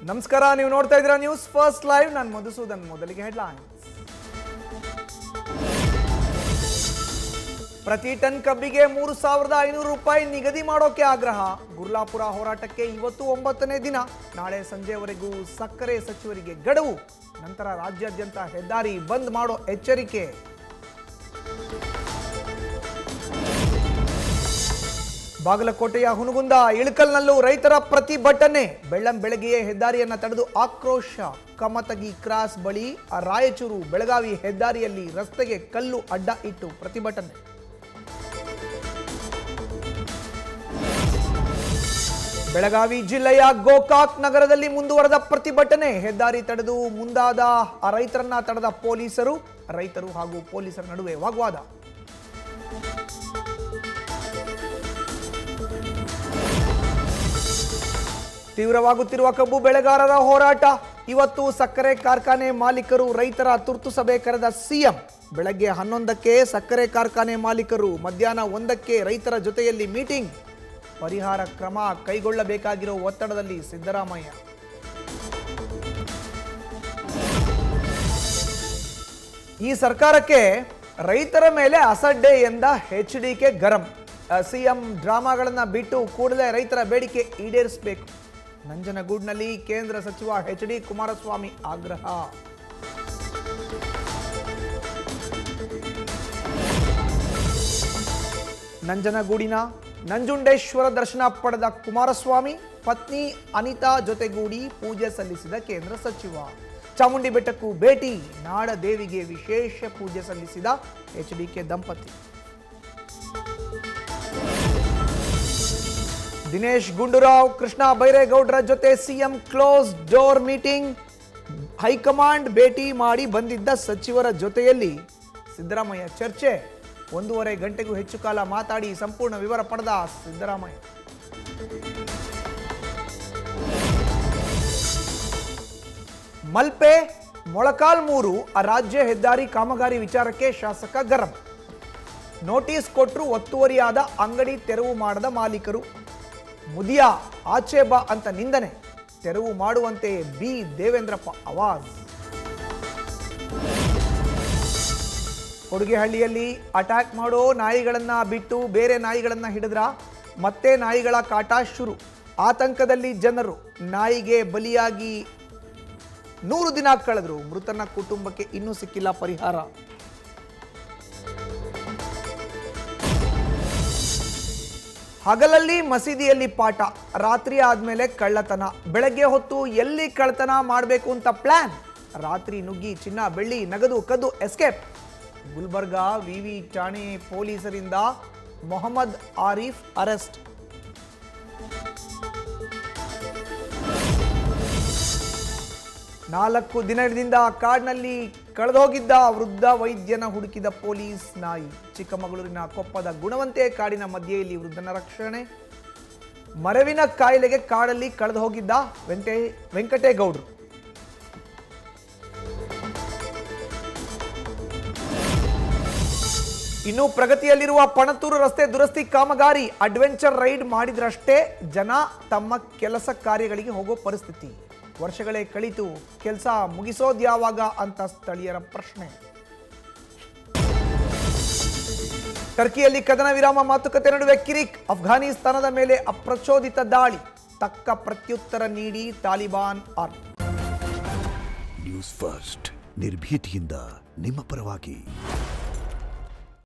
ನಮಸ್ಕಾರ, ನೀವು ನೋಡ್ತಾ ಇದ್ದೀರಾ ನ್ಯೂಸ್ ಫಸ್ಟ್ ಲೈವ್. ನಾನು ಮಧುಸೂದನ್. ಮೊದಲಿಗೆ ಹೆಡ್ಲೈನ್ಸ್. ಪ್ರತಿ ಟನ್ ಕಬ್ಬಿಗೆ 3,500 ರೂಪಾಯಿ ನಿಗದಿ ಮಾಡೋಕೆ ಆಗ್ರಹ. ಗುರ್ಲಾಪುರ ಹೋರಾಟಕ್ಕೆ ಇವತ್ತು 9ನೇ ದಿನ. ನಾಳೆ ಸಂಜೆವರೆಗೂ ಸಕ್ಕರೆ ಸಚಿವರಿಗೆ ಗಡುವು. ನಂತರ ರಾಜ್ಯಾದ್ಯಂತ ಹೆದ್ದಾರಿ ಬಂದ್ ಮಾಡೋ ಎಚ್ಚರಿಕೆ. ಬಾಗಲಕೋಟೆಯ ಹುನಗುಂದ ಇಳಕಲ್ನಲ್ಲೂ ರೈತರ ಪ್ರತಿಭಟನೆ. ಬೆಳ್ಳಂಬೆಳಗ್ಗೆಯೇ ಹೆದ್ದಾರಿಯನ್ನ ತಡೆದು ಆಕ್ರೋಶ. ಕಮತಗಿ ಕ್ರಾಸ್ ಬಳಿ ರಾಯಚೂರು ಬೆಳಗಾವಿ ಹೆದ್ದಾರಿಯಲ್ಲಿ ರಸ್ತೆಗೆ ಕಲ್ಲು ಅಡ್ಡ ಇಟ್ಟು ಪ್ರತಿಭಟನೆ. ಬೆಳಗಾವಿ ಜಿಲ್ಲೆಯ ಗೋಕಾಕ್ ನಗರದಲ್ಲಿ ಮುಂದುವರೆದ ಪ್ರತಿಭಟನೆ. ಹೆದ್ದಾರಿ ತಡೆದು ಮುಂದಾದ ರೈತರನ್ನ ತಡೆದ ಪೊಲೀಸರು. ರೈತರು ಹಾಗೂ ಪೊಲೀಸರ ನಡುವೆ ವಾಗ್ವಾದ. ತೀವ್ರವಾಗುತ್ತಿರುವ ಕಬ್ಬು ಬೆಳೆಗಾರರ ಹೋರಾಟ. ಇವತ್ತು ಸಕ್ಕರೆ ಕಾರ್ಖಾನೆ ಮಾಲೀಕರು ರೈತರ ತುರ್ತು ಸಭೆ ಕರೆದ ಸಿಎಂ. ಬೆಳಗ್ಗೆ 11ಕ್ಕೆ ಸಕ್ಕರೆ ಕಾರ್ಖಾನೆ ಮಾಲೀಕರು, ಮಧ್ಯಾಹ್ನ 1ಕ್ಕೆ ರೈತರ ಜೊತೆಯಲ್ಲಿ ಮೀಟಿಂಗ್. ಪರಿಹಾರ ಕ್ರಮ ಕೈಗೊಳ್ಳಬೇಕಾಗಿರೋ ಒತ್ತಡದಲ್ಲಿ ಸಿದ್ದರಾಮಯ್ಯ. ಈ ಸರ್ಕಾರಕ್ಕೆ ರೈತರ ಮೇಲೆ ಅಸಡ್ಡೆ ಎಂದ ಎಚ್ಡಿಕೆ ಗರಂ. ಸಿಎಂ ಡ್ರಾಮಾಗಳನ್ನ ಬಿಟ್ಟು ಕೂಡಲೇ ರೈತರ ಬೇಡಿಕೆ ಈಡೇರಿಸಬೇಕು. ನಂಜನಗೂಡಿನಲ್ಲಿ ಕೇಂದ್ರ ಸಚಿವ ಎಚ್ಡಿ ಕುಮಾರಸ್ವಾಮಿ ಆಗ್ರಹ. ನಂಜನಗೂಡಿನ ನಂಜುಂಡೇಶ್ವರ ದರ್ಶನ ಪಡೆದ ಕುಮಾರಸ್ವಾಮಿ, ಪತ್ನಿ ಅನಿತಾ ಜೊತೆಗೂಡಿ ಪೂಜೆ ಸಲ್ಲಿಸಿದ ಕೇಂದ್ರ ಸಚಿವ. ಚಾಮುಂಡಿ ಬೆಟ್ಟಕ್ಕೂ ಭೇಟಿ. ನಾಡದೇವಿಗೆ ವಿಶೇಷ ಪೂಜೆ ಸಲ್ಲಿಸಿದ ಎಚ್ಡಿಕೆ ದಂಪತಿ. ದಿನೇಶ್ ಗುಂಡೂರಾವ್, ಕೃಷ್ಣ ಬೈರೇಗೌಡರ ಜೊತೆ CM close door meeting. High command ಭೇಟಿ ಮಾಡಿ ಬಂದಿದ್ದ ಸಚಿವರ ಜೊತೆಯಲ್ಲಿ ಸಿದ್ದರಾಮಯ್ಯ ಚರ್ಚೆ. 1.5 ಗಂಟೆಗೂ ಹೆಚ್ಚು ಕಾಲ ಮಾತಾಡಿ ಸಂಪೂರ್ಣ ವಿವರ ಪಡೆದ ಸಿದ್ದರಾಮಯ್ಯ. ಮಲ್ಪೆ ಮೊಳಕಾಲ್ಮೂರು ರಾಜ್ಯ ಹೆದ್ದಾರಿ ಕಾಮಗಾರಿ ವಿಚಾರಕ್ಕೆ ಶಾಸಕ ಗರಂ. ನೋಟಿಸ್ ಕೊಟ್ಟರು ಒತ್ತುವರಿಯಾದ ಅಂಗಡಿ ತೆರವು ಮಾಡದ ಮಾಲೀಕರು. ಮುದಿಯ ಆಚೆ ಬಾ ಅಂತ ನಿಂದನೆ. ತೆರವು ಮಾಡುವಂತೆ ಬಿ ದೇವೇಂದ್ರಪ್ಪ ಆವಾಜ್. ಕೊಡುಗೆಹಳ್ಳಿಯಲ್ಲಿ ಅಟ್ಯಾಕ್ ಮಾಡೋ ನಾಯಿಗಳನ್ನ ಬಿಟ್ಟು ಬೇರೆ ನಾಯಿಗಳನ್ನ ಹಿಡಿದ್ರ ಮತ್ತೆ ನಾಯಿಗಳ ಕಾಟ ಶುರು. ಆತಂಕದಲ್ಲಿ ಜನರು. ನಾಯಿಗೆ ಬಲಿಯಾಗಿ 100 ದಿನ ಕಳೆದ್ರು. ಮೃತನ ಕುಟುಂಬಕ್ಕೆ ಇನ್ನೂ ಸಿಕ್ಕಿಲ್ಲ ಪರಿಹಾರ. ಹಗಲಲ್ಲಿ ಮಸೀದಿಯಲ್ಲಿ ಪಾಠ, ರಾತ್ರಿ ಆದ್ಮೇಲೆ ಕಳ್ಳತನ. ಬೆಳಗ್ಗೆ ಹೊತ್ತು ಎಲ್ಲಿ ಕಳ್ಳತನ ಮಾಡಬೇಕು ಅಂತ ಪ್ಲಾನ್. ರಾತ್ರಿ ನುಗ್ಗಿ ಚಿನ್ನ ಬೆಳ್ಳಿ ನಗದು ಕದ್ದು ಎಸ್ಕೇಪ್. ಗುಲ್ಬರ್ಗಾ ವಿವಿ ಠಾಣೆ ಪೊಲೀಸರಿಂದ ಮೊಹಮ್ಮದ್ ಆರಿಫ್ ಅರೆಸ್ಟ್. ನಾಲ್ಕು ದಿನದಿಂದ ಕಾಡಿನಲ್ಲಿ ಕಳೆದೋಗಿದ್ದ ವೃದ್ಧ ವೈದ್ಯನ ಹುಡುಕಿದ ಪೊಲೀಸ್ ನಾಯಿ. ಚಿಕ್ಕಮಗಳೂರಿನ ಕೊಪ್ಪದ ಗುಣವಂತೆ ಕಾಡಿನ ಮಧ್ಯೆಯಲ್ಲಿ ವೃದ್ಧನ ರಕ್ಷಣೆ. ಮರವಿನ ಕಾಯಿಲೆಗೆ ಕಾಡಲ್ಲಿ ಕಳೆದು ಹೋಗಿದ್ದ ವೆಂಕಟೇಗೌಡರು. ಇನ್ನು ಪ್ರಗತಿಯಲ್ಲಿರುವ ಪಣತೂರು ರಸ್ತೆ ದುರಸ್ತಿ ಕಾಮಗಾರಿ. ಅಡ್ವೆಂಚರ್ ರೈಡ್ ಮಾಡಿದ್ರಷ್ಟೇ ಜನ ತಮ್ಮ ಕೆಲಸ ಕಾರ್ಯಗಳಿಗೆ ಹೋಗೋ ಪರಿಸ್ಥಿತಿ. ವರ್ಷಗಳೇ ಕಳಿತು, ಕೆಲಸ ಮುಗಿಸೋದ್ಯಾವಾಗ ಅಂತ ಸ್ಥಳೀಯರ ಪ್ರಶ್ನೆ. ಟರ್ಕಿಯಲ್ಲಿ ಕದನ ವಿರಾಮ ಮಾತುಕತೆ ನಡುವೆ ಕಿರಿಕ್. ಅಫ್ಘಾನಿಸ್ತಾನದ ಮೇಲೆ ಅಪ್ರಚೋದಿತ ದಾಳಿ. ತಕ್ಕ ಪ್ರತ್ಯುತ್ತರ ನೀಡಿ ತಾಲಿಬಾನ್ ಆರ್ಮಿ. ನ್ಯೂಸ್ ಫಸ್ಟ್, ನಿರ್ಭೀತಿಯಿಂದ ನಿಮ್ಮ ಪರವಾಗಿ.